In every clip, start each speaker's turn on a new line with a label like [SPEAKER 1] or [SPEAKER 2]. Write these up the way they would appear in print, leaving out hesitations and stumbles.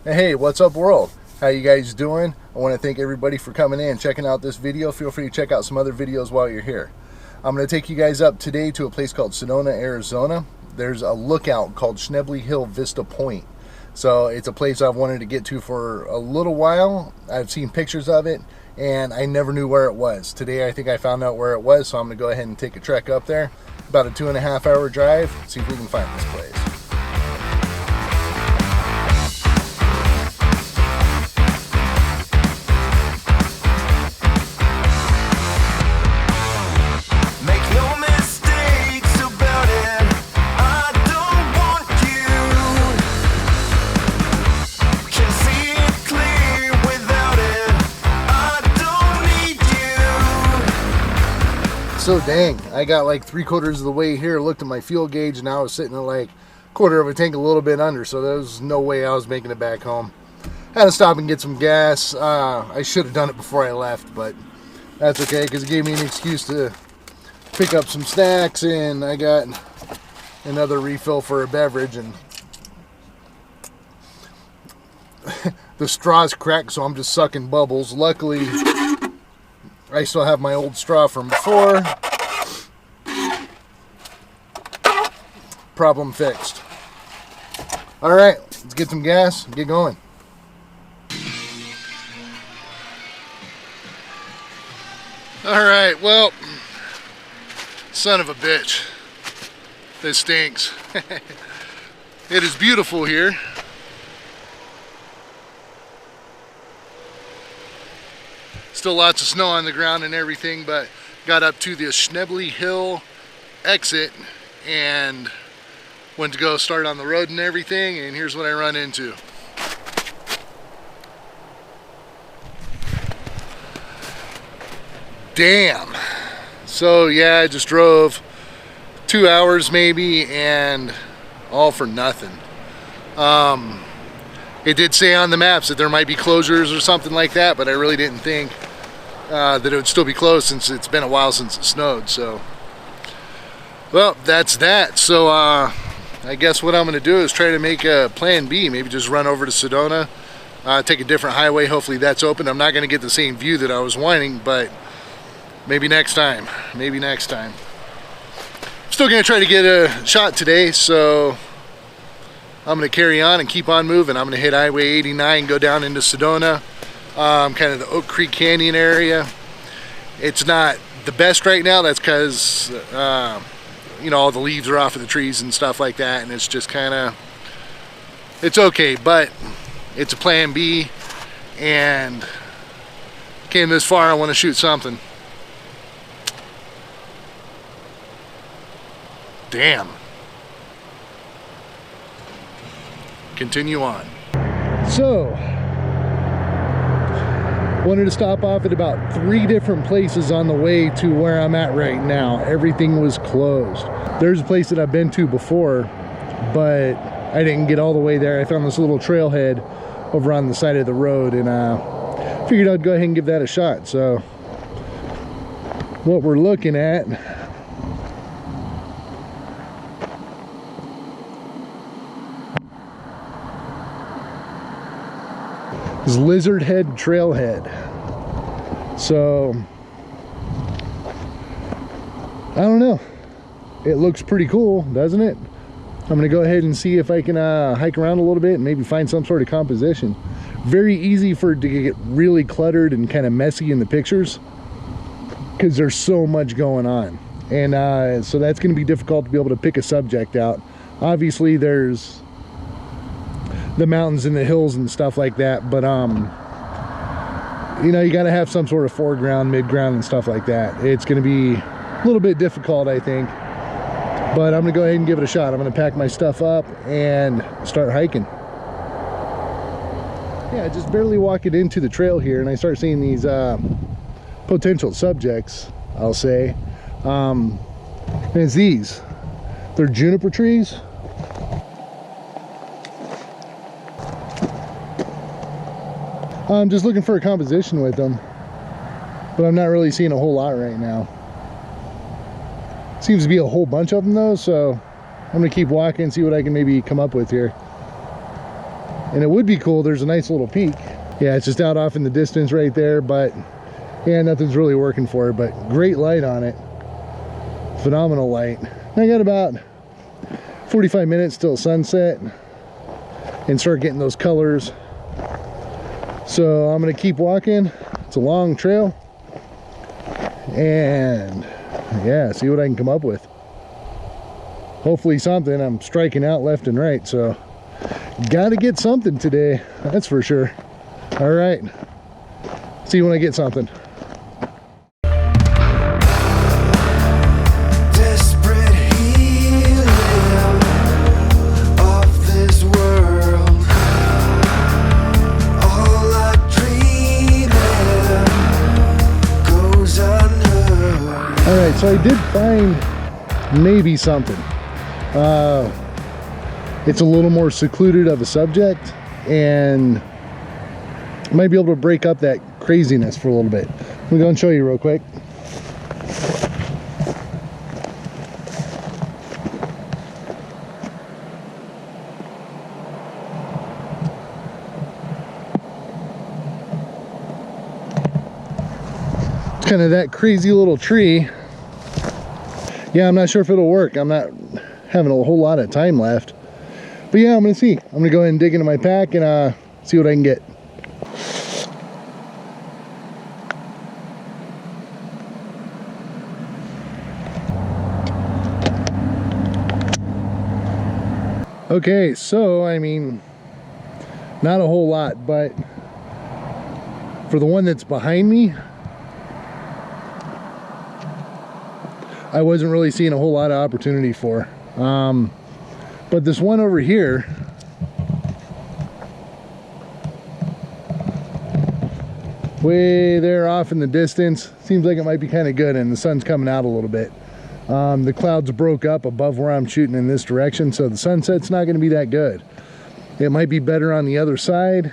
[SPEAKER 1] Hey, what's up world? How you guys doing? I want to thank everybody for coming in, checking out this video. Feel free to check out some other videos while you're here. I'm going to take you guys up today to a place called Sedona, Arizona. There's a lookout called Schnebly Hill Vista Point. So it's a place I've wanted to get to for a little while. I've seen pictures of it and I never knew where it was. Today I think I found out where it was, so I'm going to go ahead and take a trek up there. About a 2.5 hour drive, see if we can find this place. So dang, I got like 3/4 of the way here, looked at my fuel gauge, and I was sitting at like 1/4 of a tank, a little bit under, so there was no way I was making it back home. Had to stop and get some gas. I should have done it before I left, but that's okay because it gave me an excuse to pick up some snacks, and I got another refill for a beverage, and the straw's cracked, so I'm just sucking bubbles. Luckily, I still have my old straw from before. Problem fixed. All right, let's get some gas and get going. All right, well, son of a bitch. This stinks. It is beautiful here. Still lots of snow on the ground and everything, but got up to the Schnebly Hill exit and went to go start on the road and everything, and here's what I run into. Damn. So yeah, I just drove 2 hours maybe, and all for nothing. It did say on the maps that there might be closures or something like that, but I really didn't think that it would still be closed since it's been a while since it snowed. So, well, that's that. So I guess what I'm going to do is try to make a plan B. Maybe just run over to Sedona, take a different highway. Hopefully that's open. I'm not going to get the same view that I was wanting, but maybe next time. Maybe next time. Still going to try to get a shot today, so I'm going to carry on and keep on moving. I'm going to hit Highway 89, go down into Sedona, kind of the Oak Creek Canyon area. It's not the best right now. That's because, you know, all the leaves are off of the trees and stuff like that, and it's just kind of, it's okay, but it's a plan B, and came this far, I want to shoot something. Damn. Continue on. So, wanted to stop off at about 3 different places on the way to where I'm at right now. Everything was closed. There's a place that I've been to before, but I didn't get all the way there. I found this little trailhead over on the side of the road, and figured I'd go ahead and give that a shot. So, what we're looking at is Lizard Head Trailhead. So I don't know, it looks pretty cool, doesn't it? I'm gonna go ahead and see if I can hike around a little bit and maybe find some sort of composition. Very easy for it to get really cluttered and kind of messy in the pictures because there's so much going on, and so that's going to be difficult to be able to pick a subject out. Obviously there's the mountains and the hills and stuff like that, but you know, you got to have some sort of foreground, mid-ground, and stuff like that. It's going to be a little bit difficult, I think, but I'm gonna go ahead and give it a shot. I'm gonna pack my stuff up and start hiking. Yeah, just barely walking into the trail here, and I start seeing these potential subjects, I'll say. And it's these. They're juniper trees. I'm just looking for a composition with them, but I'm not really seeing a whole lot right now. Seems to be a whole bunch of them though, so I'm gonna keep walking and see what I can maybe come up with here. And it would be cool. There's a nice little peak. Yeah, it's just out off in the distance right there, but yeah, nothing's really working for it, but great light on it. Phenomenal light. I got about 45 minutes till sunset and start getting those colors. So I'm gonna keep walking. It's a long trail, and yeah, see what I can come up with. Hopefully something. I'm striking out left and right, so gotta get something today, that's for sure. All right, see you when I get something. All right, so I did find maybe something. It's a little more secluded of a subject, and I might be able to break up that craziness for a little bit. Let me go and show you real quick. It's kind of that crazy little tree. Yeah, I'm not sure if it'll work. I'm not having a whole lot of time left. But yeah, I'm gonna see. I'm gonna go ahead and dig into my pack and see what I can get. Okay, so I mean, not a whole lot, but for the one that's behind me, I wasn't really seeing a whole lot of opportunity for. But this one over here, way there off in the distance, seems like it might be kind of good, and the sun's coming out a little bit. The clouds broke up above where I'm shooting in this direction, so the sunset's not going to be that good. It might be better on the other side.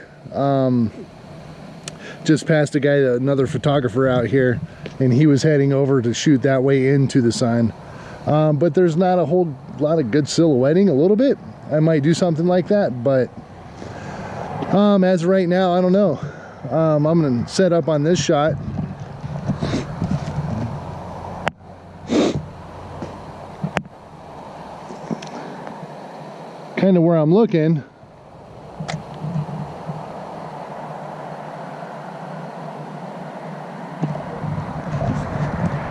[SPEAKER 1] Just passed a guy, another photographer out here, and he was heading over to shoot that way into the sun. But there's not a whole lot of good silhouetting. A little bit, I might do something like that, but as of right now, I don't know. I'm gonna set up on this shot. Kind of where I'm looking.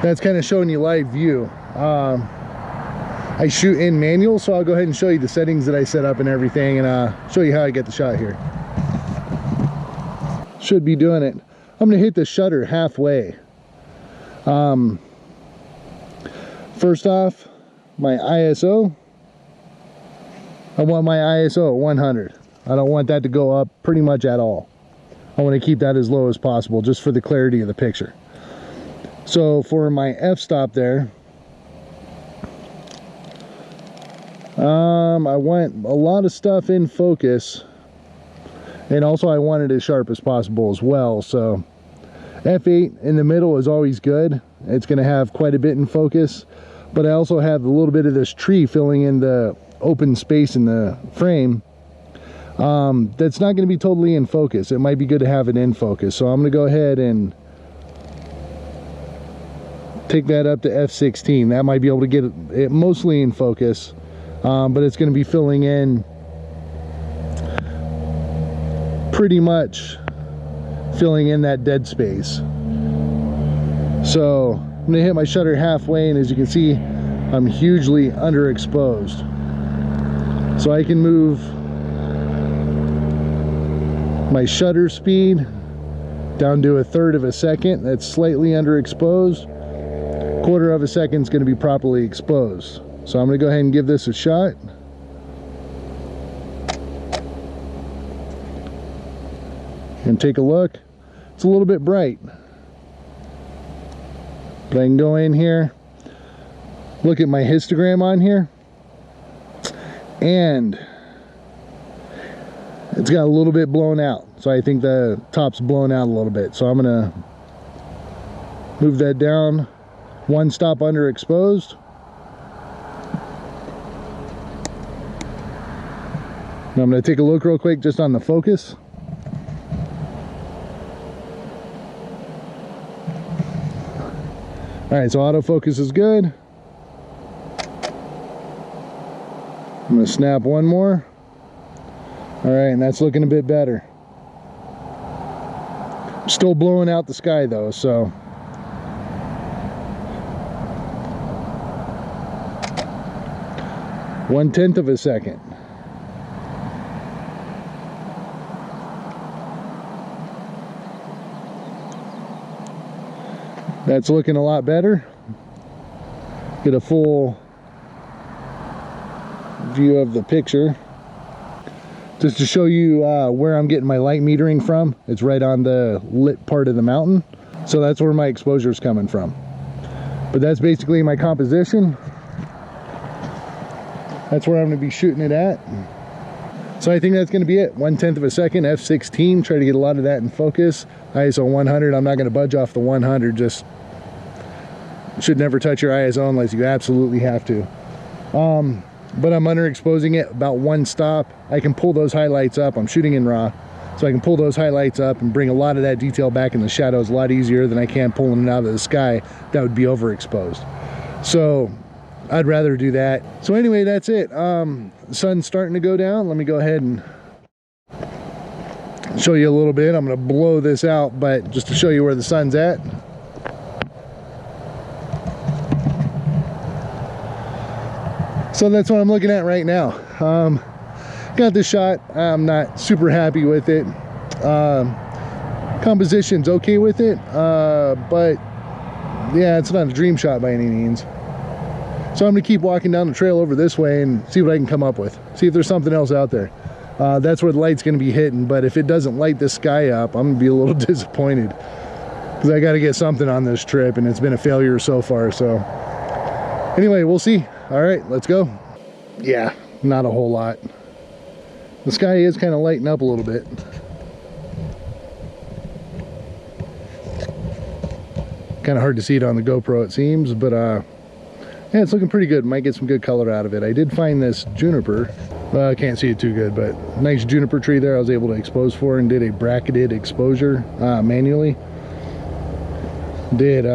[SPEAKER 1] That's kind of showing you live view. I shoot in manual, so I'll go ahead and show you the settings that I set up and everything, and show you how I get the shot here. Should be doing it. I'm gonna hit the shutter halfway. First off, my ISO. I want my ISO at 100. I don't want that to go up pretty much at all. I want to keep that as low as possible, just for the clarity of the picture. So for my f-stop there, I want a lot of stuff in focus, and also I want it as sharp as possible as well. So f8 in the middle is always good. It's going to have quite a bit in focus, but I also have a little bit of this tree filling in the open space in the frame. That's not going to be totally in focus. It might be good to have it in focus, so I'm going to go ahead and take that up to f16. That might be able to get it mostly in focus, but it's going to be filling in pretty much, filling in that dead space. So I'm going to hit my shutter halfway, and as you can see, I'm hugely underexposed. So I can move my shutter speed down to 1/3 of a second. That's slightly underexposed. 1/4 of a second is going to be properly exposed. So I'm going to go ahead and give this a shot. And take a look. It's a little bit bright, but I can go in here, look at my histogram on here, and it's got a little bit blown out. So I think the top's blown out a little bit. So I'm gonna move that down 1 stop underexposed. Now I'm going to take a look real quick just on the focus. Alright, so autofocus is good. I'm going to snap one more. Alright, and that's looking a bit better. Still blowing out the sky though, so 1/10 of a second. That's looking a lot better. Get a full view of the picture. Just to show you where I'm getting my light metering from. It's right on the lit part of the mountain. So that's where my exposure is coming from. But that's basically my composition. That's where I'm going to be shooting it at. So I think that's going to be it. 1/10 of a second, f/16. Try to get a lot of that in focus. ISO 100. I'm not going to budge off the 100. Just should never touch your ISO unless you absolutely have to. But I'm underexposing it about one stop. I can pull those highlights up. I'm shooting in RAW, so I can pull those highlights up and bring a lot of that detail back in the shadows a lot easier than I can pulling it out of the sky. That would be overexposed. So I'd rather do that. So anyway, that's it. The sun's starting to go down. Let me go ahead and show you a little bit. I'm going to blow this out, but just to show you where the sun's at. So that's what I'm looking at right now. Got this shot. I'm not super happy with it. Composition's okay with it, but yeah, it's not a dream shot by any means. So I'm gonna keep walking down the trail over this way and see what I can come up with. See if there's something else out there. That's where the light's gonna be hitting, but if it doesn't light the sky up, I'm gonna be a little disappointed, because I gotta get something on this trip and it's been a failure so far. So anyway, we'll see. All right, let's go. Yeah, not a whole lot. The sky is kind of lighting up a little bit. Kind of hard to see it on the GoPro, it seems, but yeah, it's looking pretty good. Might get some good color out of it. I did find this juniper. Well, I can't see it too good, but nice juniper tree there I was able to expose for, and did a bracketed exposure manually. Did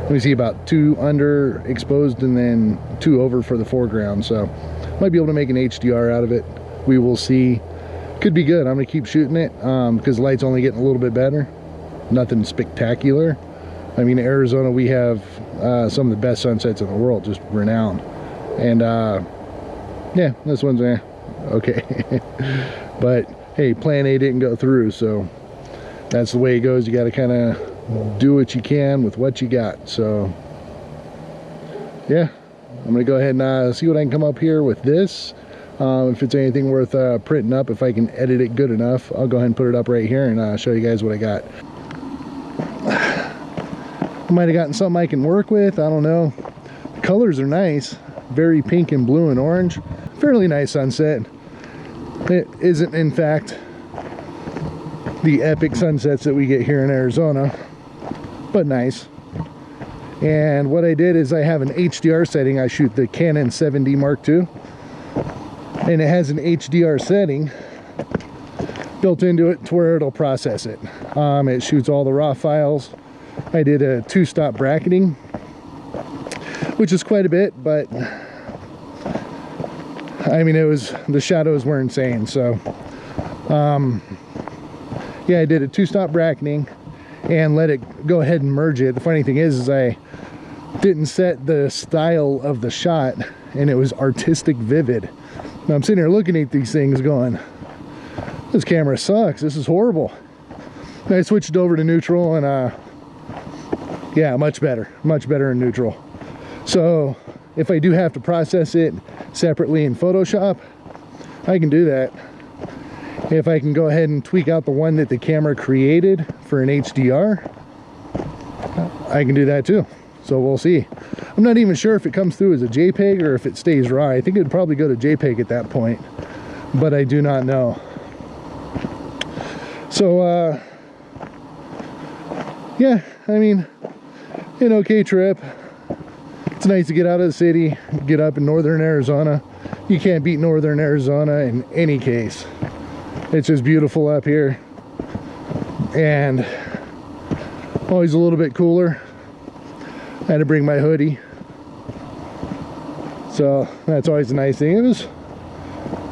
[SPEAKER 1] let me see, about 2 under exposed and then 2 over for the foreground. So might be able to make an HDR out of it. We will see. Could be good. I'm gonna keep shooting it because the light's only getting a little bit better. Nothing spectacular. I mean, Arizona, we have some of the best sunsets in the world, just renowned. And yeah, this one's okay. But hey, plan A didn't go through, so that's the way it goes. You got to kind of do what you can with what you got. So yeah, I'm gonna go ahead and see what I can come up here with this. If it's anything worth printing up, if I can edit it good enough, I'll go ahead and put it up right here and show you guys what I got. I might have gotten something I can work with. I don't know. The colors are nice, very pink and blue and orange. Fairly nice sunset. It isn't, in fact, the epic sunsets that we get here in Arizona, but nice. And what I did is I have an HDR setting. I shoot the Canon 7D Mark II, and it has an HDR setting built into it to where it'll process it. It shoots all the raw files. I did a 2-stop bracketing, which is quite a bit, but I mean, the shadows were insane. So yeah, I did a 2-stop bracketing and let it go ahead and merge it. The funny thing is I didn't set the style of the shot, and it was artistic vivid. Now I'm sitting here looking at these things going, this camera sucks, this is horrible. And I switched over to neutral, and yeah, much better in neutral. So if I do have to process it separately in Photoshop, I can do that. If I can go ahead and tweak out the one that the camera created for an HDR, I can do that too. So we'll see. I'm not even sure if it comes through as a JPEG or if it stays raw. I think it would probably go to JPEG at that point, but I do not know. So yeah, I mean, an okay trip. It's nice to get out of the city, get up in northern Arizona, you can't beat northern Arizona in any case. It's just beautiful up here, and always a little bit cooler. I had to bring my hoodie, so that's always a nice thing. It was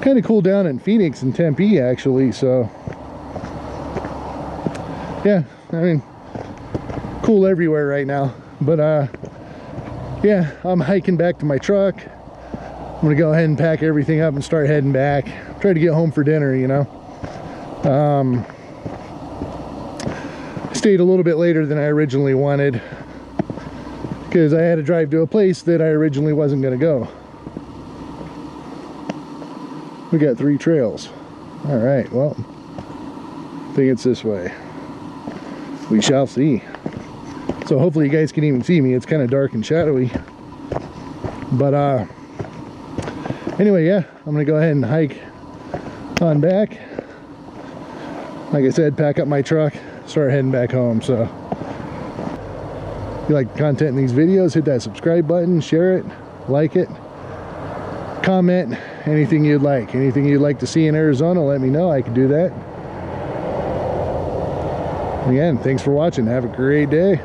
[SPEAKER 1] kind of cool down in Phoenix and Tempe actually, so yeah, I mean, cool everywhere right now. But yeah, I'm hiking back to my truck. I'm gonna go ahead and pack everything up and start heading back. Try to get home for dinner, you know. Stayed a little bit later than I originally wanted because I had to drive to a place that I originally wasn't gonna go. We got 3 trails. All right, well, I think it's this way. We shall see. So hopefully you guys can even see me. It's kind of dark and shadowy. But anyway, yeah, I'm gonna go ahead and hike on back. Like I said, pack up my truck, start heading back home. So if you like the content in these videos, hit that subscribe button, share it, like it, comment anything you'd like. Anything you'd like to see in Arizona, let me know. I can do that. Again, thanks for watching. Have a great day.